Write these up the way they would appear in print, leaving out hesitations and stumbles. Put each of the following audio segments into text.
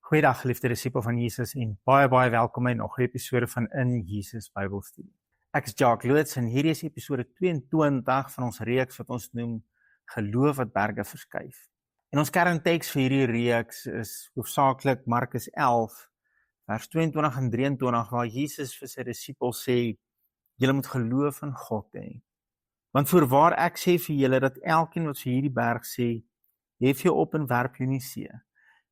Goeiedag geliefde disipel van Jesus en baie welkom by nog 'n episode van In Jesus Bybelstudie. Ek is Jacques Loots en hierdie is episode 22 van ons reeks wat ons noem Geloof wat berge verskuif. En ons kernteks vir hierdie reeks is hoofsaaklik Markus 11 vers 22 en 23 waar Jesus vir sy disipels sê: "Julle moet geloof in God hê. Want voorwaar ek sê vir julle dat elkeen wat vir hierdie berg sê, hef jou op en werp jou in die see."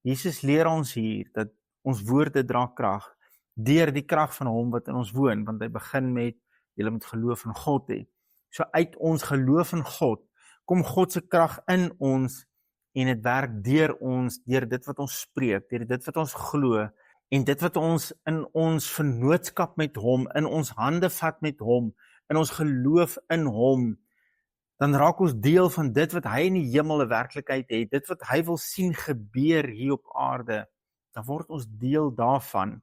Jesus leer ons hier dat ons woorde dra krag deur die krag van hom wat in ons woon, want hy begin met julle moet geloof in God hê. So uit ons geloof in God kom God se krag in ons en dit werk deur ons, deur dit wat ons spreek, deur dit wat ons glo en dit wat ons in ons vennootskap met hom, in ons hande vat met hom, in ons geloof in hom. Dan raak ons deel van dit wat hy in die hemel 'n werklikheid het, dit wat hy wil sien gebeur hier op aarde, dan word ons deel daarvan.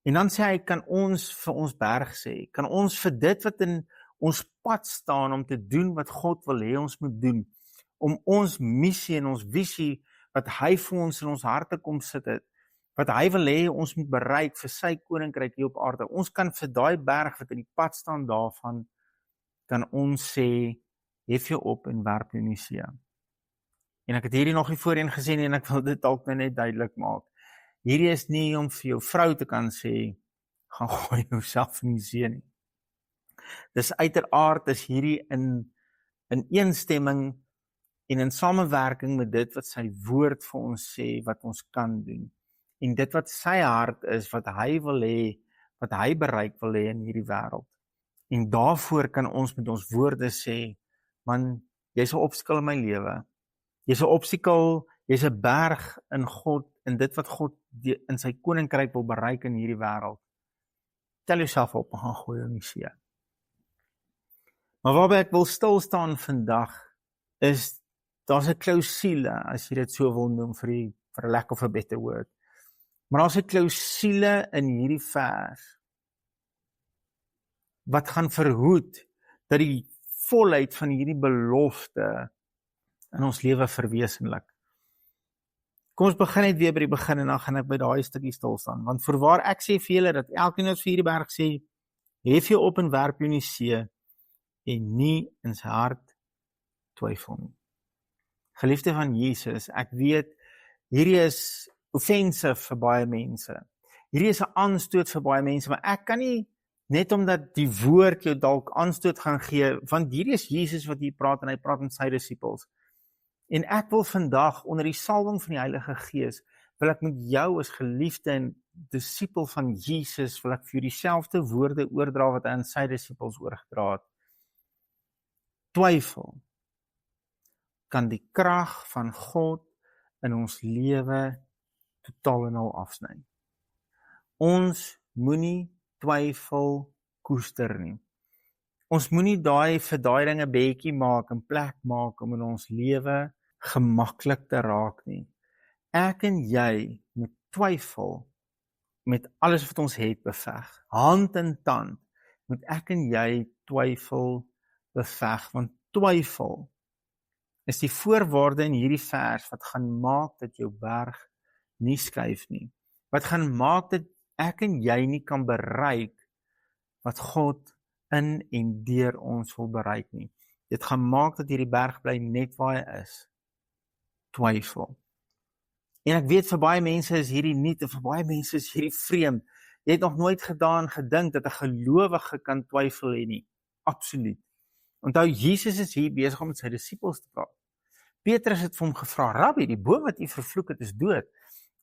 En dan sê hy, kan ons vir ons berg sê, kan ons vir dit wat in ons pad staan om te doen wat God wil hê ons moet doen, om ons missie en ons visie wat hy vir ons in ons harte kom sit het, wat hy wil hê ons moet bereik vir sy koninkryk hier op aarde, ons kan vir daai berg wat in die pad staan daarvan, kan ons sê, hef jou op en werp jou in die see. En ek het hierdie nog nie voorheen gesien en ek wil dit dalk nou net duidelik maak. Hierdie is nie om vir jou vrou te kan sê, gaan gooi jouself in die see nie. Dis uiteraard is hierdie in eensstemming en in samewerking met dit wat sy woord vir ons sê, wat ons kan doen. En dit wat sy hart is, wat hy wil hê, wat hy bereik wil hê in hierdie wêreld. En daarvoor kan ons met ons woorde sê, man, jy's 'n obstakel in my lewe. Jy's 'n obstakel, jy's 'n berg in God, in dit wat God in sy koninkryk wil bereik in hierdie wêreld. Tel jouself op en gaan gooi in die see. Maar waarby ek wil stil staan vandag, is, daar's 'n klousule, as jy dit so wil noem, vir 'n lack of a better word. Maar daar's 'n klousule in hierdie vers, wat gaan verhoed dat die volheid van hierdie belofte in ons lewe verwesenlik. Kom ons begin net weer by die begin en dan gaan ek by daai stukkie stil staan. Want voorwaar ek sê vir julle dat elkeen wat vir hierdie berg sê, hef jou op en werp jou in die see en nie in sy hart twyfel nie. Geliefde van Jesus, ek weet hierdie is offensive vir baie mense. Hierdie is 'n aanstoot vir baie mense, maar ek kan nie net omdat die woord jou dalk aanstoot gaan gee, want hierdie is Jesus wat hier praat en hy praat met sy disippels. En ek wil vandag onder die salwing van die Heilige Gees, wil ek met jou as geliefde en disipel van Jesus, wil ek vir jou dieselfde woorde oordra wat hy aan sy disippels oorgedra het. Twyfel kan die krag van God in ons lewe totaal en al afsny. Ons moenie twyfel koester nie. Ons moenie vir daai dinge bedjie maak en plek maak om in ons lewe gemaklik te raak nie. Ek en jy moet twyfel met alles wat ons het beveg. Hand in tand moet ek en jy twyfel beveg, want twyfel is die voorwaarde in hierdie vers wat gaan maak dat jou berg nie skuif nie. Wat gaan maak dat ek en jy nie kan bereik wat God in en deur ons wil bereik nie. Dit gaan maak dat hierdie berg bly net waar hy is. Twyfel. En ek weet vir baie mense is hierdie nuut en vir baie mense is hierdie vreemd. Jy het nog nooit gedink dat 'n gelowige kan twyfel hê nie. Absoluut. Onthou, Jesus is hier besig om met sy disippels te praat. Petrus het vir hom gevra, Rabbi, die boom wat u vervloek het is dood.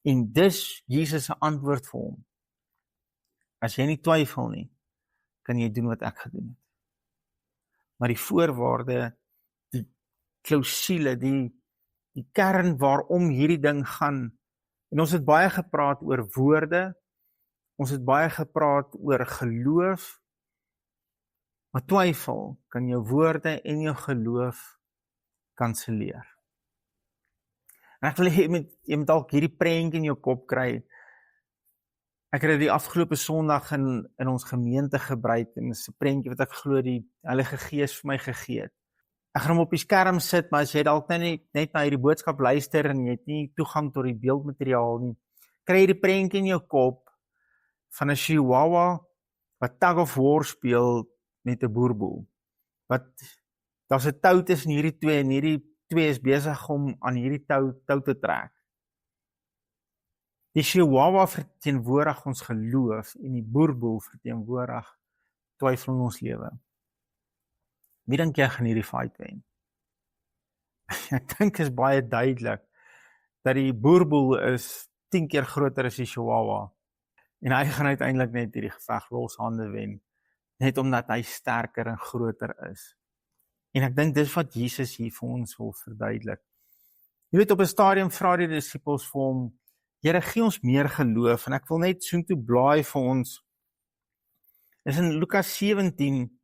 En dis Jesus se antwoord vir hom. As jy nie twyfel nie, kan jy doen wat ek gedoen het. Maar die voorwaarde, die klousule, die kern waarom hierdie ding gaan, en ons het baie gepraat oor woorde, ons het baie gepraat oor geloof, maar twyfel kan jou woorde en jou geloof kanselleer. En ek wil jy moet dalk hierdie prentjie in jou kop kry. Ek het dit die afgelope Sondag in ons gemeente gebruik, en dit is 'n prentjie wat ek glo die Heilige Gees vir my gegee het. Ek gaan hom op die skerm sit, maar as jy dalk net na hierdie boodskap luister en jy het nie toegang tot die beeldmateriaal nie, kry jy die prentjie in jou kop van 'n chihuahua wat tug of war speel met 'n boerboel. Daar's 'n tou tussen hierdie twee en hierdie twee is besig om aan hierdie tou te trek. Die chihuahua verteenwoordig ons geloof en die boerboel verteenwoordig twyfel in ons lewe. Wie dink jy gaan hierdie fight wen? Ek dink is baie duidelik dat die boerboel is 10 keer groter as die chihuahua. En hy gaan uiteindelik net hierdie geveg los hande wen, net omdat hy sterker en groter is. En ek dink dis wat Jesus hier vir ons wil verduidelik. Jy weet, op 'n stadium vra die disippels vir hom, Here, gee ons meer geloof, en ek wil net soontoe blaai vir ons. Dis in Lukas 17,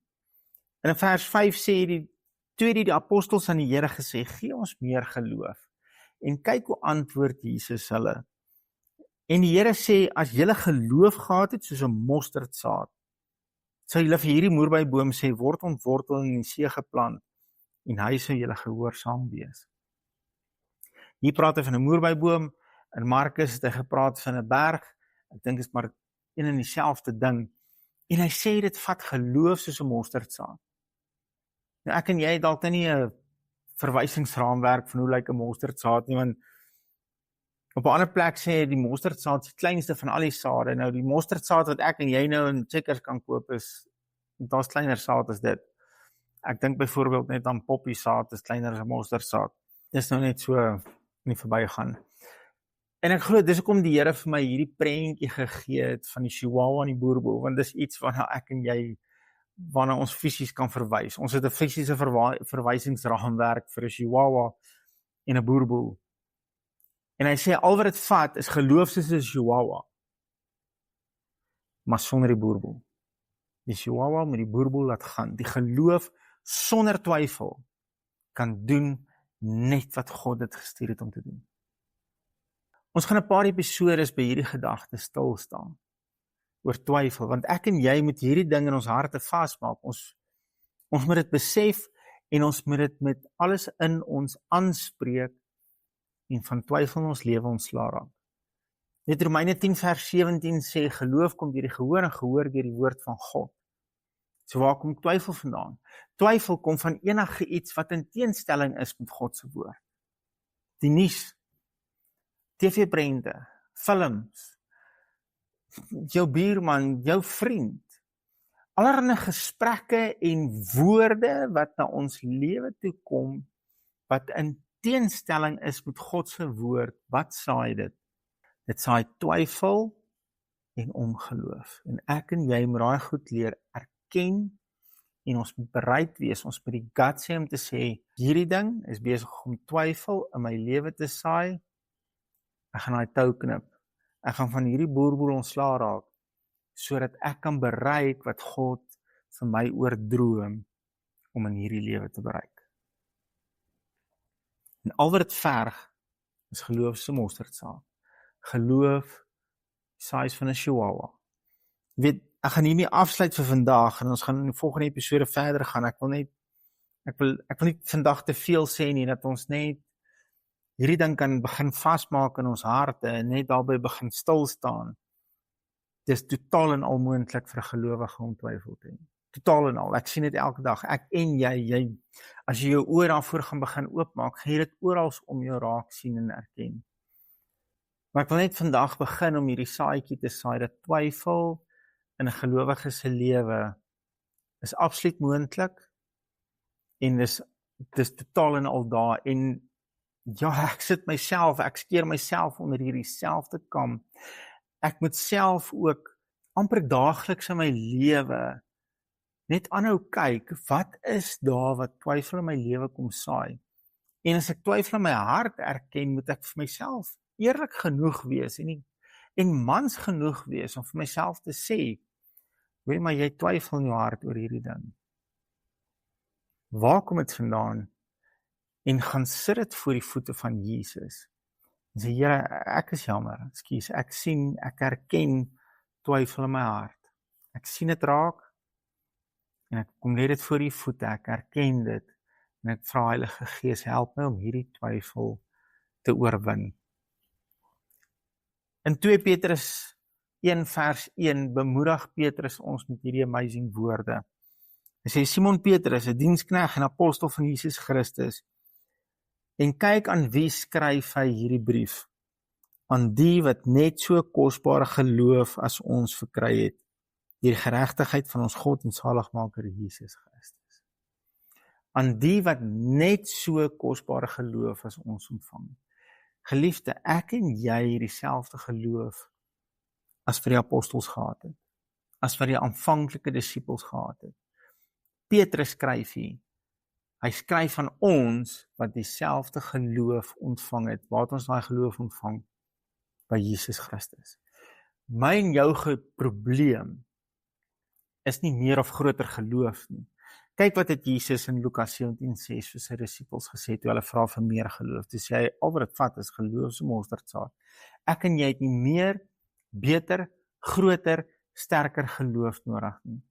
en in vers 5 sê die apostels aan die Here gesê, gee ons meer geloof. En kyk hoe antwoord Jesus hulle. En die Here sê, as julle geloof gehad het soos 'n mosterdsaad, sou julle vir hierdie moerbeiboom sê, word ontwortel en in die see geplant, en hy sou julle gehoorsaam wees. Hier praat hy van 'n moerbeiboom, in Markus het hy gepraat van 'n berg, ek dink is maar een en dieselfde ding, en hy sê dit vat geloof soos 'n mosterdsaad. Nou ek en jy het dalk nie 'n verwysingsraamwerk van hoe lyk 'n mosterdsaad nie, want op 'n ander plek sê die mosterdsaad is die kleinste van al die sade. Nou die mosterdsaad wat ek en jy nou in Checkers kan koop daar's kleiner saad as dit. Ek dink byvoorbeeld net aan poppiesaad is kleiner as 'n mosterdsaad. Dis nou net so nie verbygaan. En ek glo dis hoekom die Here vir my hierdie prentjie gegee het van die chihuahua en die boerboel, want dis iets waarna ek en jy waarna ons fisies kan verwys. Ons het 'n fisiese verwysingsraamwerk vir 'n chihuahua en 'n boerboel. En hy sê al wat dit vat is geloof soos 'n chihuahua, maar sonder die boerboel. Die chihuahua met die boerboel laat gaan. Die geloof sonder twyfel kan doen net wat God dit gestuur het om te doen. Ons gaan 'n paar episodes by hierdie gedagte stil staan oor twyfel, want ek en jy moet hierdie ding in ons harte vasmaak. Ons moet dit besef en ons moet dit met alles in ons aanspreek en van twyfel in ons lewe ontslaa raak. Net Romeine 10 vers 17 sê, geloof kom deur die gehoor en gehoor deur die woord van God. So waar kom twyfel vandaan? Twyfel kom van enige iets wat in teenstelling is met God se woord. Die nuus, TV-prente, films, jou buurman, jou vriend, allerlei gesprekke en woorde wat na ons lewe toe kom, wat in teenstelling is met God se woord, wat saai dit? Dit saai twyfel en ongeloof. En ek en jy moet daai goed leer erken en ons moet bereid wees, ons moet die guts hê om te sê, hierdie ding is besig om twyfel in my lewe te saai. Ek gaan daai tou knip. Ek gaan van hierdie boerboel ontslaa raak, sodat ek kan bereik wat God vir my oordroom om in hierdie lewe te bereik. En al wat dit verg, is geloof se mosterdsaad. Geloof, size van 'n chihuahua. Weet, ek gaan hiermee afsluit vir vandag, en ons gaan in die volgende episode verder gaan. Ek wil nie vandag te veel sê nie, dat ons net hierdie ding kan begin vasmaak in ons harte, en net daarby begin stil staan. Dis totaal en al moontlik vir 'n gelowige om twyfel te hê. Totaal en al, ek sien dit elke dag, ek en jy, as jy jou oor daarvoor gaan begin oopmaak, gaan jy dit oral om jou raak sien en erken. Maar ek wil net vandag begin om hierdie saadjie te saai, dat twyfel in 'n gelowige se lewe is absoluut moontlik, en dis totaal en al daar, en ja, ek skeer myself onder hierdie selfde kam. Ek moet self ook amper daagliks in my lewe net aanhou kyk, wat is daar wat twyfel in my lewe kom saai? En as ek twyfel in my hart erken, moet ek vir myself eerlik genoeg wees en mans genoeg wees om vir myself te sê, weet maar jy twyfel in jou hart oor hierdie ding. Waar kom dit vandaan? En gaan sit dit voor die voete van Jesus. En sê, Here, ek is jammer, ek sien, ek erken twyfel in my hart. Ek sien dit raak, en ek kom net dit voor die voete, ek erken dit, En ek vra Heilige Gees, help my om hierdie twyfel te oorwin. In 2 Petrus 1 vers 1 bemoedig Petrus ons met hierdie amazing woorde. Hy sê, Simon Petrus, 'n diensknegt en apostel van Jesus Christus, en kyk aan wie skryf hy hierdie brief, aan die wat net so kosbare geloof as ons verkry het, deur die geregtigheid van ons God en Saligmaker Jesus Christus. Aan die wat net so kosbare geloof as ons ontvang. Geliefde, ek en jy het dieselfde geloof as vir die apostels gehad het, as vir die aanvanklike disippels gehad het. Petrus skryf hier, hy skryf van ons wat dieselfde geloof ontvang het. Waar het ons daai geloof ontvang? By Jesus Christus. My en jou probleem is nie meer of groter geloof nie. Kyk wat het Jesus in Lukas 17:6 vir sy disippels gesê, toe hulle vra vir meer geloof. Toe sê hy, al wat dit vat is geloof so mosterdsaad. Ek en jy het nie meer, beter, groter, sterker geloof nodig nie.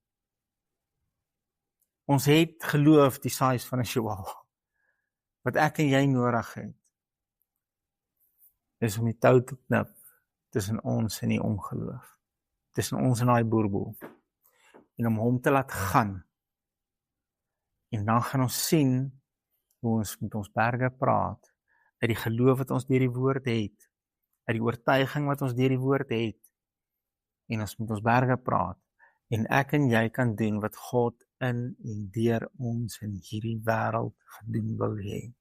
Ons het geloof die size van 'n chihuahua. Wat ek en jy nodig het, is om die tou te knip tussen ons en die ongeloof. Tussen ons en daai boerboel. En om hom te laat gaan. En dan gaan ons sien hoe ons met ons berge praat, uit die geloof wat ons deur die woord het, uit die oortuiging wat ons deur die woord het, en ons met ons berge praat, en ek en jy kan doen wat God in en deur ons in hierdie wêreld gedoen wil hê.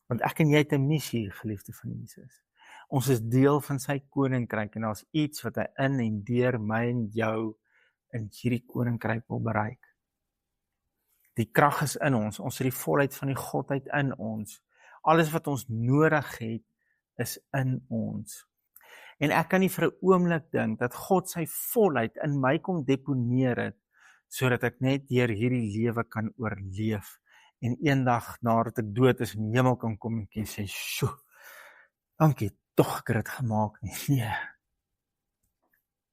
Want ek en jy het 'n missie, geliefde van Jesus. Ons is deel van sy koninkryk, en daar's iets wat hy in en deur my en jou in hierdie koninkryk wil bereik. Die krag is in ons het die volheid van die Godheid in ons. Alles wat ons nodig het, is in ons. En ek kan nie vir 'n oomblik dink dat God sy volheid in my kom deponeer het, sodat ek net deur hierdie lewe kan oorleef, en eendag nadat ek dood is in die hemel kan kom en sê, "Sjoe, dankie, tog ek het dit gemaak nie." Nee.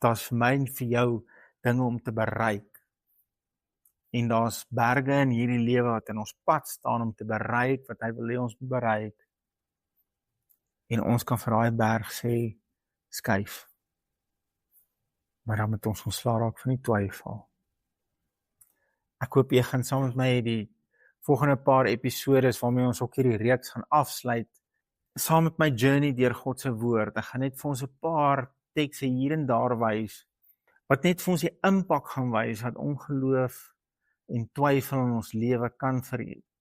Daar's vir my en vir jou dinge om te bereik. En daar's berge in hierdie lewe wat in ons pad staan om te bereik wat hy wil hê ons moet bereik. En ons kan vir daai berg sê, skuif. Maar dan moet ons ontslae raak van die twyfel. Ek hoop jy gaan saam met my die volgende paar episodes waarmee ons ook hierdie reeks gaan afsluit, saam met my journey deur God se woord. Ek gaan net vir ons 'n paar tekste hier en daar wys, wat net vir ons die impak gaan wys, wat ongeloof en twyfel in ons lewe kan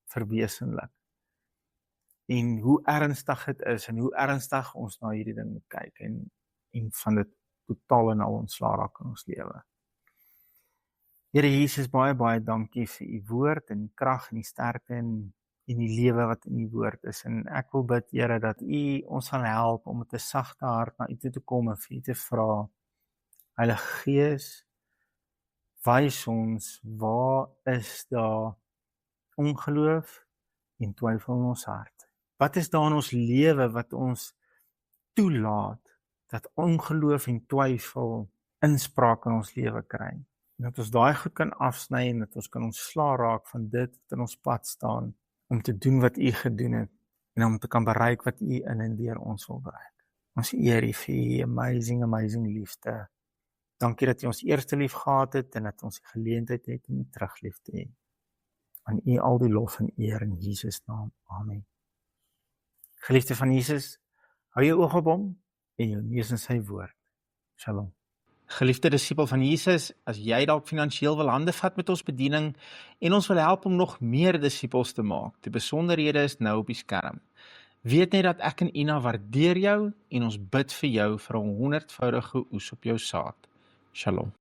verwesenlik. En hoe ernstig dit is, en hoe ernstig ons na hierdie ding moet kyk, en van dit totaal en al ontslae raak in ons lewe. Here Jesus, baie, baie dankie vir u woord, en die krag en die sterkte en die lewe wat in die woord is. En ek wil bid, Here, dat u ons sal help om met 'n sagte hart na u toe te kom en vir u te vra, Heilige Gees, wys ons, waar is daar ongeloof en twyfel in ons hart? Wat is daar in ons lewe wat ons toelaat dat ongeloof en twyfel inspraak in ons lewe kry? En dat ons daai goed kan afsny en dat ons kan ontslaa raak van dit wat in ons pad staan, om te doen wat u gedoen het en om te kan bereik wat u in en deur ons wil bereik. Ons eer u vir u amazing liefde. Dankie dat u ons eerste lief gehad het en dat ons die geleentheid het om u terug lief te hê. Aan u al die lof en eer in Jesus naam. Amen. Geliefde van Jesus, hou jou oog op hom en jou neus in sy woord. Shalom. Geliefde disipel van Jesus, as jy dalk finansiëel wil hande vat met ons bediening en ons wil help om nog meer disipels te maak, die besonderhede is nou op die skerm. Weet net dat ek en Ina waardeer jou en ons bid vir jou vir 'n 100voudige oes op jou saad. Shalom.